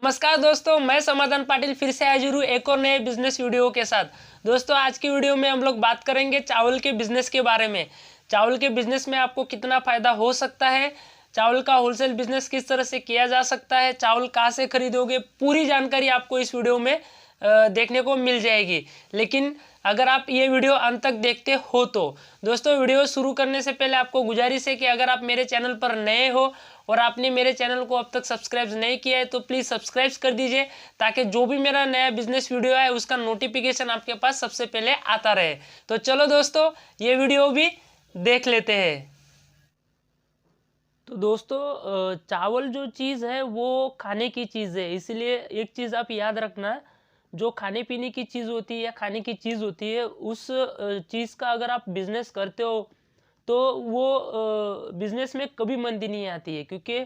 नमस्कार दोस्तों, मैं समाधान पाटिल फिर से हाजिर हूँ एक और नए बिजनेस वीडियो के साथ। दोस्तों आज की वीडियो में हम लोग बात करेंगे चावल के बिजनेस के बारे में। चावल के बिजनेस में आपको कितना फ़ायदा हो सकता है, चावल का होलसेल बिजनेस किस तरह से किया जा सकता है, चावल कहाँ से खरीदोगे, पूरी जानकारी आपको इस वीडियो में देखने को मिल जाएगी। लेकिन अगर आप ये वीडियो अंत तक देखते हो तो दोस्तों, वीडियो शुरू करने से पहले आपको गुजारिश है कि अगर आप मेरे चैनल पर नए हो और आपने मेरे चैनल को अब तक सब्सक्राइब नहीं किया है तो प्लीज़ सब्सक्राइब कर दीजिए, ताकि जो भी मेरा नया बिजनेस वीडियो है उसका नोटिफिकेशन आपके पास सबसे पहले आता रहे। तो चलो दोस्तों, ये वीडियो भी देख लेते हैं। तो दोस्तों, चावल जो चीज़ है वो खाने की चीज़ है, इसलिए एक चीज़ आप याद रखना, जो खाने पीने की चीज़ होती है या खाने की चीज़ होती है उस चीज़ का अगर आप बिजनेस करते हो तो वो बिजनेस में कभी मंदी नहीं आती है, क्योंकि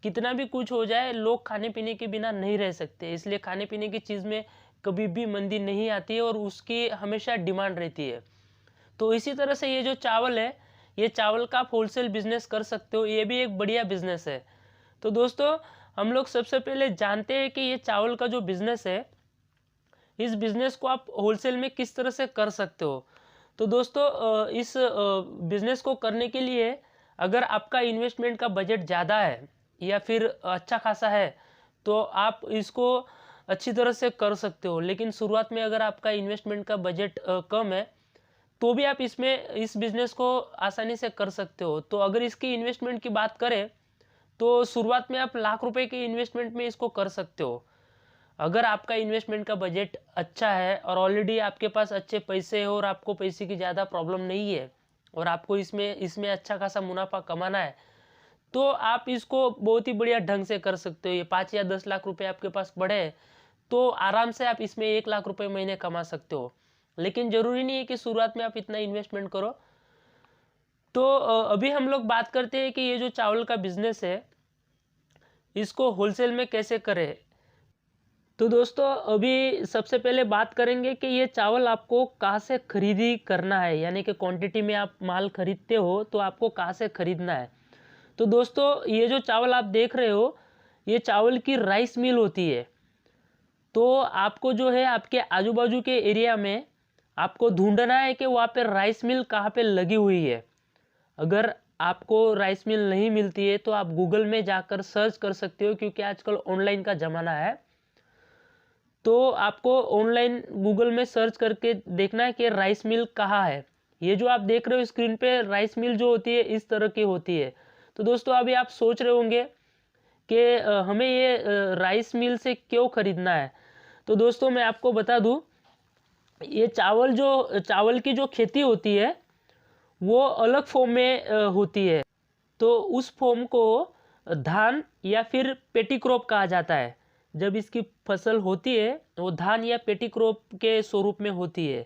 कितना भी कुछ हो जाए लोग खाने पीने के बिना नहीं रह सकते। इसलिए खाने पीने की चीज़ में कभी भी मंदी नहीं आती है और उसकी हमेशा डिमांड रहती है। तो इसी तरह से ये जो चावल है, ये चावल का आप होलसेल बिजनेस कर सकते हो, ये भी एक बढ़िया बिजनेस है। तो दोस्तों, हम लोग सबसे पहले जानते हैं कि ये चावल का जो बिजनेस है, इस बिजनेस को आप होलसेल में किस तरह से कर सकते हो। तो दोस्तों, इस बिजनेस को करने के लिए अगर आपका इन्वेस्टमेंट का बजट ज़्यादा है या फिर अच्छा खासा है तो आप इसको अच्छी तरह से कर सकते हो। लेकिन शुरुआत में अगर आपका इन्वेस्टमेंट का बजट कम है तो भी आप इस बिज़नेस को आसानी से कर सकते हो। तो अगर इसकी इन्वेस्टमेंट की बात करें तो शुरुआत में आप लाख रुपए के इन्वेस्टमेंट में इसको कर सकते हो। अगर आपका इन्वेस्टमेंट का बजट अच्छा है और ऑलरेडी आपके पास अच्छे पैसे हो और आपको पैसे की ज़्यादा प्रॉब्लम नहीं है और आपको इसमें अच्छा खासा मुनाफा कमाना है, तो आप इसको बहुत ही बढ़िया ढंग से कर सकते हो। ये 5 या 10 लाख रुपए आपके पास पड़े तो आराम से आप इसमें 1 लाख रुपए महीने कमा सकते हो। लेकिन ज़रूरी नहीं है कि शुरुआत में आप इतना इन्वेस्टमेंट करो। तो अभी हम लोग बात करते हैं कि ये जो चावल का बिजनेस है इसको होलसेल में कैसे करें। तो दोस्तों, अभी सबसे पहले बात करेंगे कि ये चावल आपको कहाँ से खरीदी करना है, यानी कि क्वांटिटी में आप माल खरीदते हो तो आपको कहाँ से खरीदना है। तो दोस्तों, ये जो चावल आप देख रहे हो, ये चावल की राइस मिल होती है। तो आपको जो है आपके आजू बाजू के एरिया में आपको ढूंढना है कि वहाँ पे राइस मिल कहाँ पे लगी हुई है। अगर आपको राइस मिल नहीं मिलती है तो आप गूगल में जाकर सर्च कर सकते हो, क्योंकि आजकल ऑनलाइन का ज़माना है। तो आपको ऑनलाइन गूगल में सर्च करके देखना है कि राइस मिल कहाँ है। ये जो आप देख रहे हो स्क्रीन पे, राइस मिल जो होती है इस तरह की होती है। तो दोस्तों, अभी आप सोच रहे होंगे कि हमें ये राइस मिल से क्यों खरीदना है। तो दोस्तों, मैं आपको बता दूं, ये चावल की जो खेती होती है वो अलग फॉर्म में होती है। तो उस फॉर्म को धान या फिर पेटी क्रॉप कहा जाता है। जब इसकी फसल होती है वो धान या पेटी क्रॉप के स्वरूप में होती है।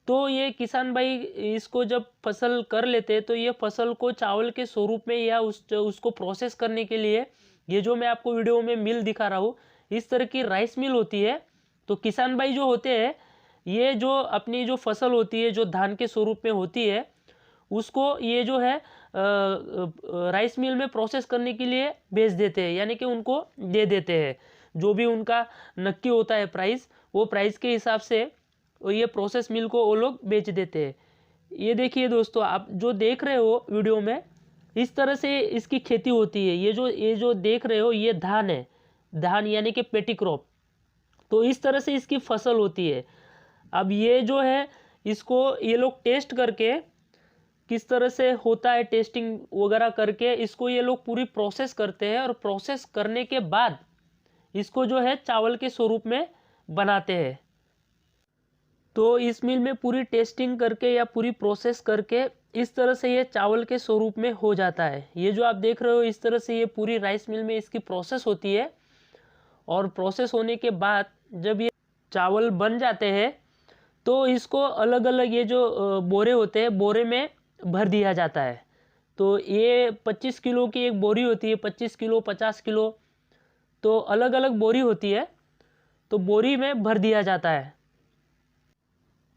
तो ये किसान भाई इसको जब फसल कर लेते हैं तो ये फसल को चावल के स्वरूप में या उसको प्रोसेस करने के लिए, ये जो मैं आपको वीडियो में मिल दिखा रहा हूँ, इस तरह की राइस मिल होती है। तो किसान भाई जो होते हैं, ये जो अपनी जो फसल होती है जो धान के स्वरूप में होती है, उसको ये जो है राइस मिल में प्रोसेस करने के लिए भेज देते हैं, यानी कि उनको दे देते हैं। जो भी उनका नक्की होता है प्राइस, वो प्राइस के हिसाब से ये प्रोसेस मिल को वो लोग बेच देते हैं। ये देखिए दोस्तों, आप जो देख रहे हो वीडियो में, इस तरह से इसकी खेती होती है। ये जो देख रहे हो ये धान है, धान यानी कि पेटी क्रॉप। तो इस तरह से इसकी फसल होती है। अब ये जो है इसको ये लोग टेस्ट करके, किस तरह से होता है टेस्टिंग वगैरह करके, इसको ये लोग पूरी प्रोसेस करते हैं और प्रोसेस करने के बाद इसको जो है चावल के स्वरूप में बनाते हैं। तो इस मिल में पूरी टेस्टिंग करके या पूरी प्रोसेस करके इस तरह से ये चावल के स्वरूप में हो जाता है। ये जो आप देख रहे हो इस तरह से ये पूरी राइस मिल में इसकी प्रोसेस होती है। और प्रोसेस होने के बाद जब ये चावल बन जाते हैं तो इसको अलग अलग ये जो बोरे होते हैं, बोरे में भर दिया जाता है। तो ये 25 किलो की एक बोरी होती है, 25 किलो 50 किलो, तो अलग अलग बोरी होती है। तो बोरी में भर दिया जाता है।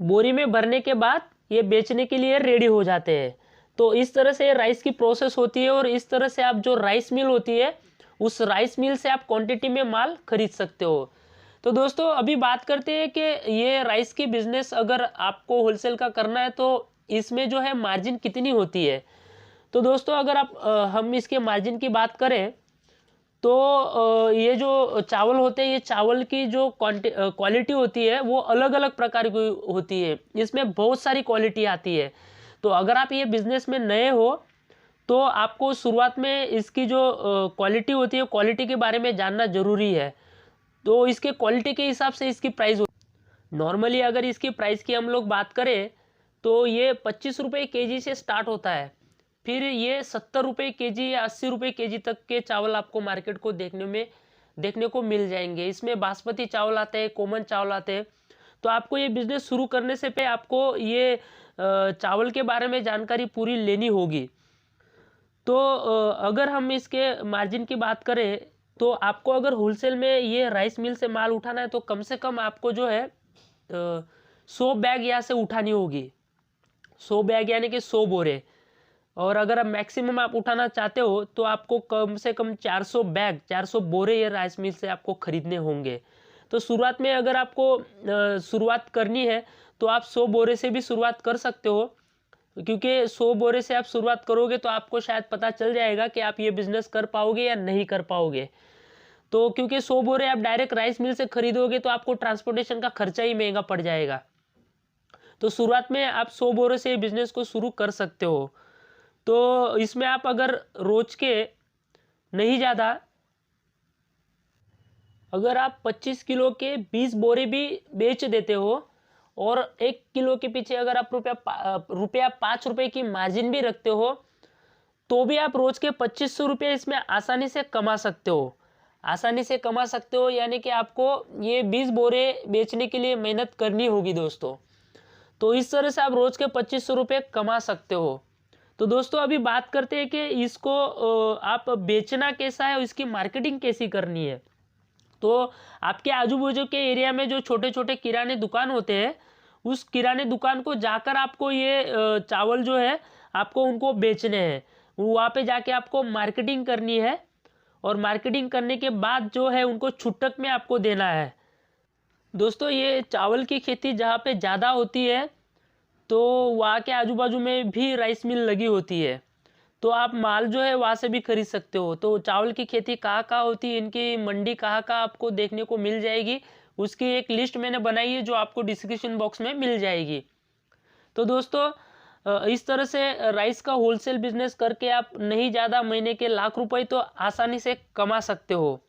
बोरी में भरने के बाद ये बेचने के लिए रेडी हो जाते हैं। तो इस तरह से राइस की प्रोसेस होती है और इस तरह से आप जो राइस मिल होती है उस राइस मिल से आप क्वांटिटी में माल खरीद सकते हो। तो दोस्तों अभी बात करते हैं कि ये राइस की बिजनेस अगर आपको होलसेल का करना है तो इसमें जो है मार्जिन कितनी होती है। तो दोस्तों अगर हम इसके मार्जिन की बात करें तो ये जो चावल होते हैं, ये चावल की जो क्वालिटी होती है वो अलग अलग प्रकार की होती है। इसमें बहुत सारी क्वालिटी आती है। तो अगर आप ये बिजनेस में नए हो तो आपको शुरुआत में इसकी जो क्वालिटी होती है, क्वालिटी के बारे में जानना जरूरी है। तो इसके क्वालिटी के हिसाब से इसकी प्राइस नॉर्मली अगर इसकी प्राइस की हम लोग बात करें तो ये 25 रुपये केजी से स्टार्ट होता है। फिर ये 70 रुपये केजी या 80 रुपये केजी तक के चावल आपको मार्केट को देखने को मिल जाएंगे। इसमें बासमती चावल आते हैं, कॉमन चावल आते हैं। तो आपको ये बिजनेस शुरू करने से पहले आपको ये चावल के बारे में जानकारी पूरी लेनी होगी। तो अगर हम इसके मार्जिन की बात करें तो आपको अगर होलसेल में ये राइस मिल से माल उठाना है तो कम से कम आपको जो है 100 बैग यहाँ से उठानी होगी। 100 बैग यानी कि 100 बोरे। और अगर आप मैक्सिमम आप उठाना चाहते हो तो आपको कम से कम 400 बैग 400 बोरे ये राइस मिल से आपको खरीदने होंगे। तो शुरुआत में अगर आपको शुरुआत करनी है तो आप 100 बोरे से भी शुरुआत कर सकते हो, क्योंकि 100 बोरे से आप शुरुआत करोगे तो आपको शायद पता चल जाएगा कि आप ये बिजनेस कर पाओगे या नहीं कर पाओगे। तो क्योंकि 100 बोरे आप डायरेक्ट राइस मिल से खरीदोगे तो आपको ट्रांसपोर्टेशन का खर्चा ही महंगा पड़ जाएगा। तो शुरुआत में आप 100 बोरे से बिजनेस को शुरू कर सकते हो। तो इसमें आप अगर रोज के नहीं ज़्यादा, अगर आप 25 किलो के 20 बोरे भी बेच देते हो और 1 किलो के पीछे अगर आप रुपया 5 रुपये की मार्जिन भी रखते हो तो भी आप रोज के 2500 रुपये इसमें आसानी से कमा सकते हो। आसानी से कमा सकते हो यानी कि आपको ये 20 बोरे बेचने के लिए मेहनत करनी होगी दोस्तों। तो इस तरह से आप रोज के 2500 रुपये कमा सकते हो। तो दोस्तों अभी बात करते हैं कि इसको आप बेचना कैसा है और इसकी मार्केटिंग कैसी करनी है। तो आपके आजू बाजू के एरिया में जो छोटे छोटे किराने दुकान होते हैं, उस किराने दुकान को जाकर आपको ये चावल जो है आपको उनको बेचने हैं। वहाँ पे जाके आपको मार्केटिंग करनी है और मार्केटिंग करने के बाद जो है उनको छूटक में आपको देना है। दोस्तों ये चावल की खेती जहाँ पे ज़्यादा होती है तो वहाँ के आजू बाजू में भी राइस मिल लगी होती है, तो आप माल जो है वहाँ से भी खरीद सकते हो। तो चावल की खेती कहाँ कहाँ होती है, इनकी मंडी कहाँ कहाँ आपको देखने को मिल जाएगी, उसकी एक लिस्ट मैंने बनाई है जो आपको डिस्क्रिप्शन बॉक्स में मिल जाएगी। तो दोस्तों इस तरह से राइस का होलसेल बिजनेस करके आप नहीं ज़्यादा महीने के लाख रुपए तो आसानी से कमा सकते हो।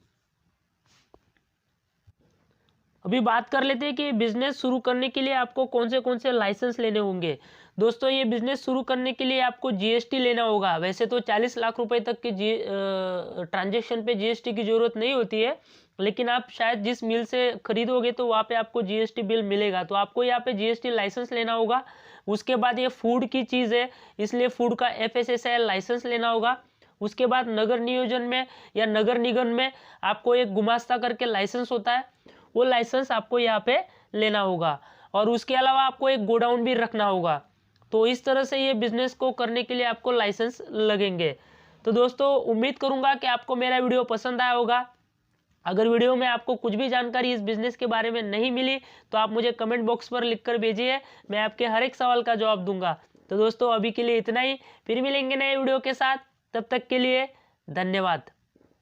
अभी बात कर लेते हैं कि बिजनेस शुरू करने के लिए आपको कौन से लाइसेंस लेने होंगे। दोस्तों ये बिजनेस शुरू करने के लिए आपको जीएसटी लेना होगा। वैसे तो 40 लाख रुपए तक के ट्रांजैक्शन पे जीएसटी की जरूरत नहीं होती है, लेकिन आप शायद जिस मिल से खरीदोगे तो वहाँ पे आपको जीएसटी बिल मिलेगा, तो आपको यहाँ पे जीएसटी लाइसेंस लेना होगा। उसके बाद ये फूड की चीज़ है इसलिए फूड का FSSAI लाइसेंस लेना होगा। उसके बाद नगर नियोजन में या नगर निगम में आपको एक गुमास्ता करके लाइसेंस होता है, वो लाइसेंस आपको यहाँ पे लेना होगा। और उसके अलावा आपको एक गोडाउन भी रखना होगा। तो इस तरह से ये बिजनेस को करने के लिए आपको लाइसेंस लगेंगे। तो दोस्तों उम्मीद करूंगा कि आपको मेरा वीडियो पसंद आया होगा। अगर वीडियो में आपको कुछ भी जानकारी इस बिजनेस के बारे में नहीं मिली तो आप मुझे कमेंट बॉक्स पर लिखकर भेजिए, मैं आपके हर एक सवाल का जवाब दूंगा। तो दोस्तों अभी के लिए इतना ही, फिर मिलेंगे नए वीडियो के साथ, तब तक के लिए धन्यवाद।